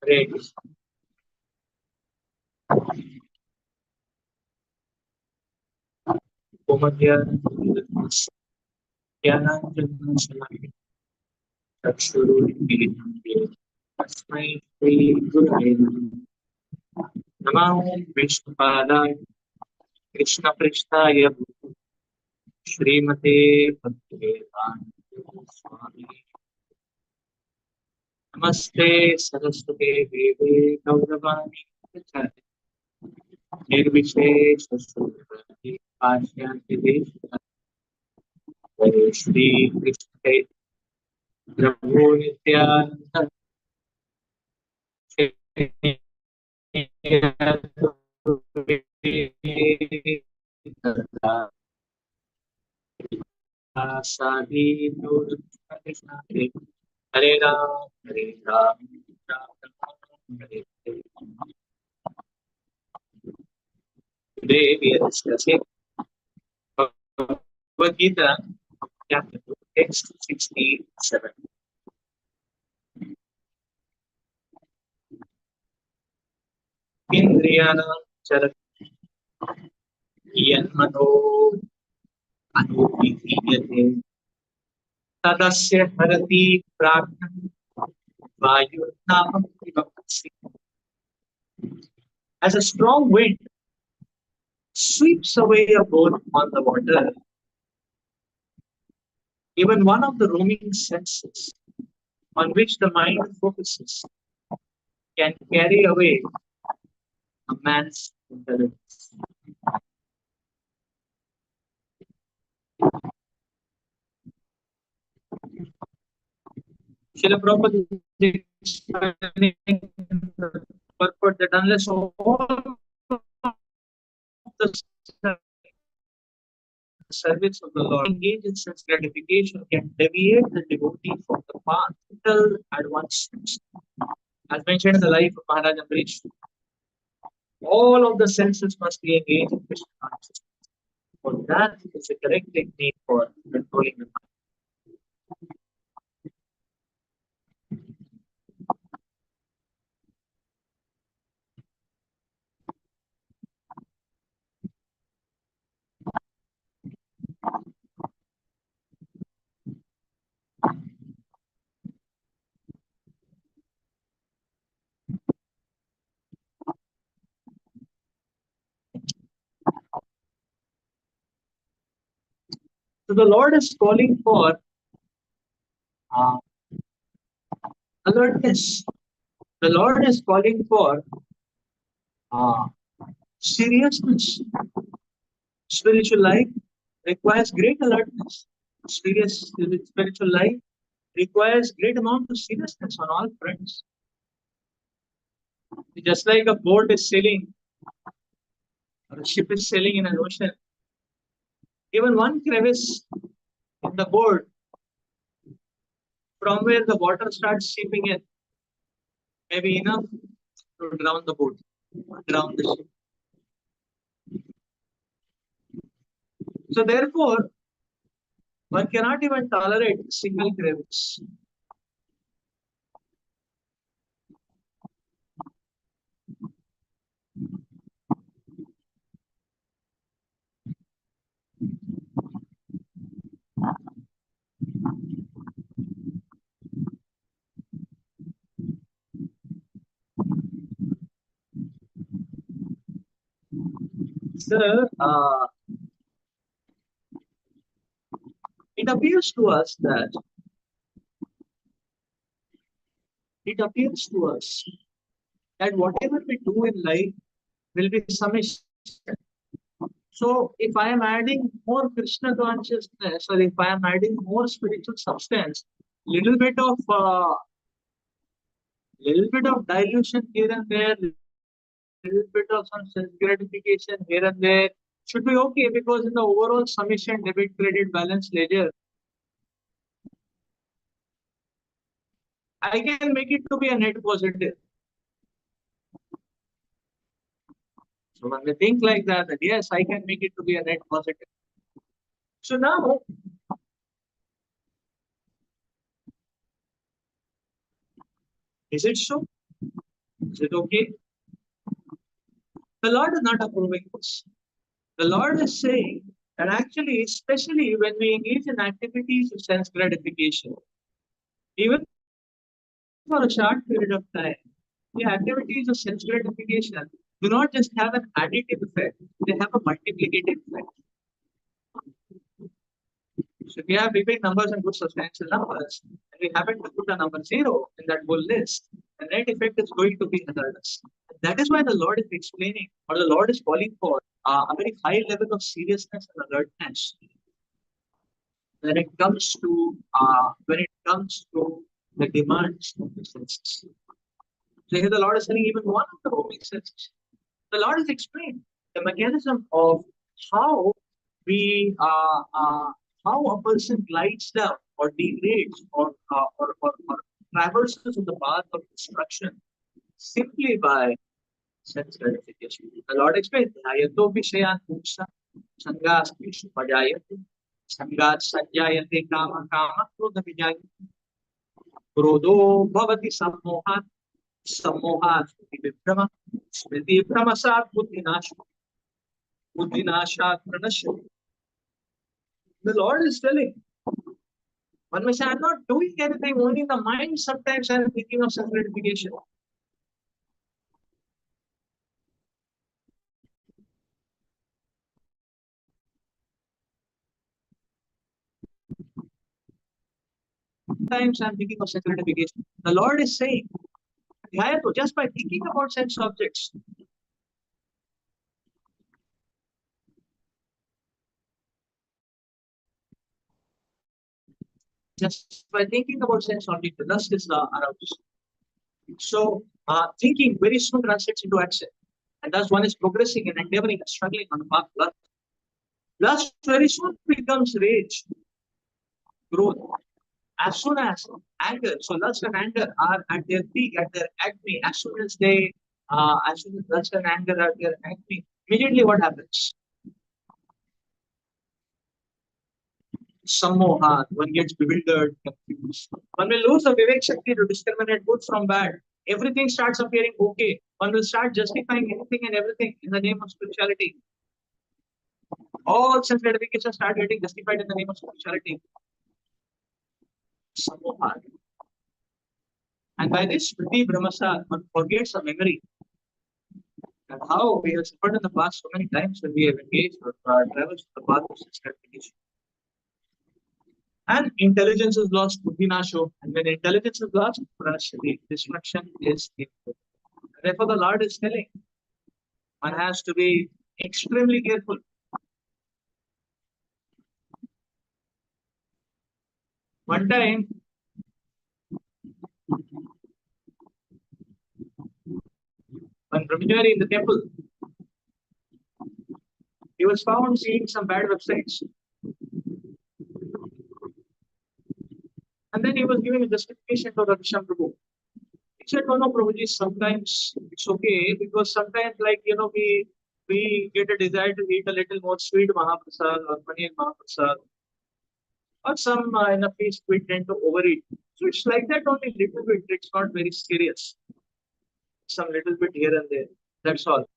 Hare Krishna. Umadhyaya Jnananjana Chakshurunmilitam Tasmai Shri Gurave Namaha Vishnupadaya Krishna Prishtaya Srimate Bhaktivedanta Swami Namaste Saraswate Deve Gauravani Prachari Nirvishesha Survati Pashyanti Deshara Hare Shri Krishna Prabhu Nityananda Sadi Krishna Hare Ram Hare Ram Ram Ram Hare Hare. Today we are discussing Bhagavad Gita, chapter 2, text 67. Indriyana Charat Yanmano Anupidiyate Tadasya Bharati Prajna Vayurnamam Vivapasi. As a strong wind sweeps away a boat on the water, even one of the roaming senses on which the mind focuses can carry away a man's intelligence. Srila Prabhupada is explaining the purport that unless all the service of the Lord engage in such gratification can deviate the devotee from the path till advancement. As mentioned in the life of Maharaj Ambarish, all of the senses must be engaged in Krishna consciousness. For that is the correct technique for controlling the mind. So the Lord is calling for uh, alertness. The Lord is calling for uh, seriousness. Spiritual life requires great alertness. Spiritual life requires great amount of seriousness on all fronts. Just like a boat is sailing or a ship is sailing in an ocean, even one crevice in the boat from where the water starts seeping in may be enough to drown the boat, drown the ship. So therefore, one cannot even tolerate a single crevice. So it appears to us that whatever we do in life will be submission. So if I am adding more Krishna consciousness, or if I am adding more spiritual substance, little bit of dilution here and there, little bit of some self gratification here and there should be okay, because in the overall summation debit credit balance ledger, I can make it to be a net positive. So when we think like that, yes, I can make it to be a net positive. So now, is it so? Is it okay? The Lord is not approving this. The Lord is saying that actually, especially when we engage in activities of sense gratification, even for a short period of time, the activities of sense gratification do not just have an additive effect, they have a multiplicative effect. So if we have big numbers and good substantial numbers, and we happen to put a number 0 in that whole list, the net effect is going to be hazardous. That is why the Lord is explaining, or the Lord is calling for a very high level of seriousness and alertness when it comes to the demands of the senses. So here the Lord is telling even one of the roaming senses. The Lord has explained the mechanism of how we how a person glides down or degrades or traverses on the path of destruction simply by sense gratification. The Lord explained, Ayato Vishayan Puksa, Sangaspishu Pajayati, Sangat Sajayate Kama Kama Krodha Vijayati, Krodho Bhavati Sammohat, Sammohat Smriti Vibrama, Smriti Vibramasat Buddhinashat Pranashyati. The Lord is telling, one may say, I'm not doing anything, only in the mind sometimes I'm thinking of self gratification. Sometimes I'm thinking of self gratification. The Lord is saying, just by thinking about sense objects, just by thinking about sense objects, the lust is aroused. So thinking very soon translates into action. And thus one is progressing and endeavoring and struggling on the path of lust. Lust very soon becomes rage, growth. As soon as anger, so lust and anger are at their peak, at their acme, as soon as lust and anger are at their acme, immediately what happens? Sammohat, one gets bewildered, confused. One will lose the Vivek Shakti to discriminate good from bad. Everything starts appearing okay. One will start justifying anything and everything in the name of spirituality. All sense gratification start getting justified in the name of spirituality. Sammohat. And by this Smriti Brahmasat, one forgets a memory. And how we have suffered in the past so many times when we have engaged or traveled the path of sense gratification. And intelligence is lost, Buddhinasho. And when intelligence is lost, Pranashyati, destruction is inevitable. Therefore, the Lord is telling one has to be extremely careful. One time, one brahmachari in the temple, he was found seeing some bad websites. And then he was giving a justification to Radhisham Prabhu. He said, no, Prabhuji, sometimes it's okay because sometimes, like, we get a desire to eat a little more sweet Mahaprasad or Paneer Mahaprasad or some in a feast we tend to overeat. So it's like that only little bit. It's not very serious. Some little bit here and there. That's all.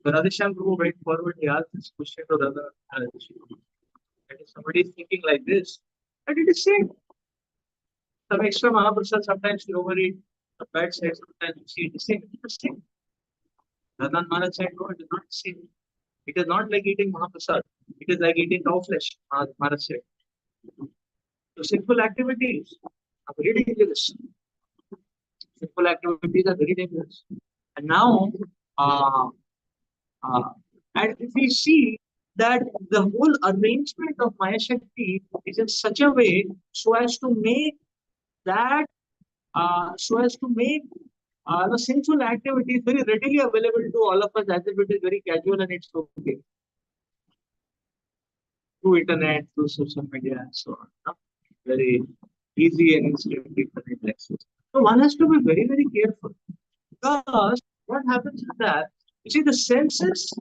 So Radhisham Prabhu went forward. He asked this question to Radha. And if somebody is thinking like this, and it is same. Some extra Mahaprasad sometimes you overeat. The bad side sometimes you see it is same. It is same. Radhan Maharaj said, no, it is not the same. It is not like eating Mahaprasad. It is like eating cow flesh, Maharaj said. So sinful activities are very dangerous. Sinful activities are very dangerous. And now, and if we see that the whole arrangement of Maya Shakti is in such a way so as to make that, the sensual activities very readily available to all of us as if it is very casual and it's okay. Through internet, through social media, and so on. Very easy and instantly connect access. So one has to be very, very careful because what happens is that you see the senses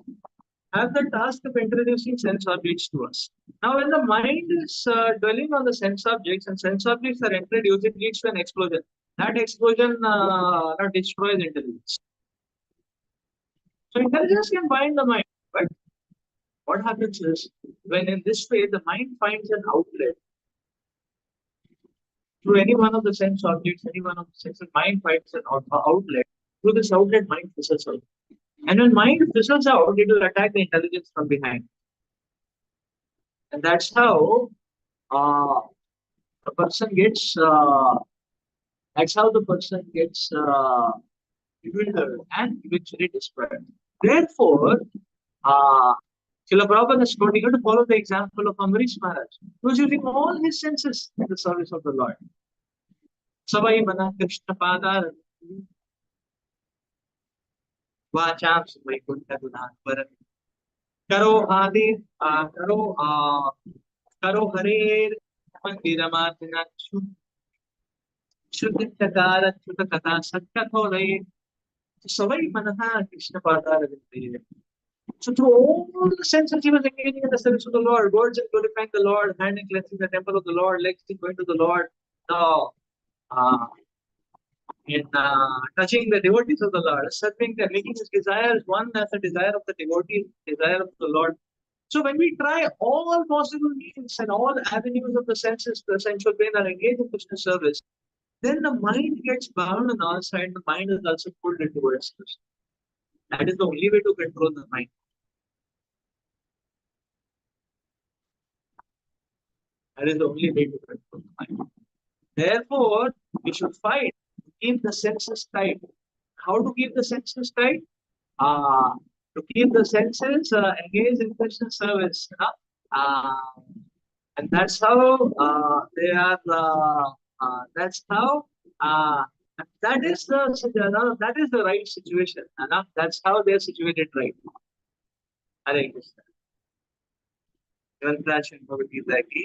have the task of introducing sense objects to us. Now, when the mind is dwelling on the sense objects and sense objects are introduced, it leads to an explosion. That explosion destroys intelligence. So intelligence can bind the mind, but what happens is when in this way the mind finds an outlet through any one of the sense objects, any one of the senses, mind finds an outlet. Through this outlet, mind fizzles out. And when mind fizzles out, it will attack the intelligence from behind. And uh, the person gets that's how the person gets bewildered and eventually destroyed. Therefore, uh, Srila Prabhupada is quoting you to follow the example of Ambarish Maharaj, who was using all his senses in the service of the Lord. Savai mana Krishna Padar Vacham Vaikuntha Gunatvaran Karo Adi Karo Hare Mandiramartina Shuddhakara Shuddhakata Satkatho Savai Manaha Krishna Padar. So through all the senses he was engaging in the service of the Lord, words and glorifying the Lord, hand and cleansing the temple of the Lord, legs in going to the Lord, uh, in touching the devotees of the Lord, serving them, making his desires one as the desire of the devotee, desire of the Lord. So when we try all possible means and all avenues of the senses, the sensual brain are engaged in Krishna service, then the mind gets bound on our side, the mind is also pulled into restlessness. That is the only way to control the mind. That is the only way to control the mind. Therefore, we should fight to keep the senses tight. How to keep the senses tight? To keep the senses engaged in Krishna service. And that's how they are. That's how. That is the right situation. That's how they are situated right. Hare Krishna. Grantha Bhagavad Gita ki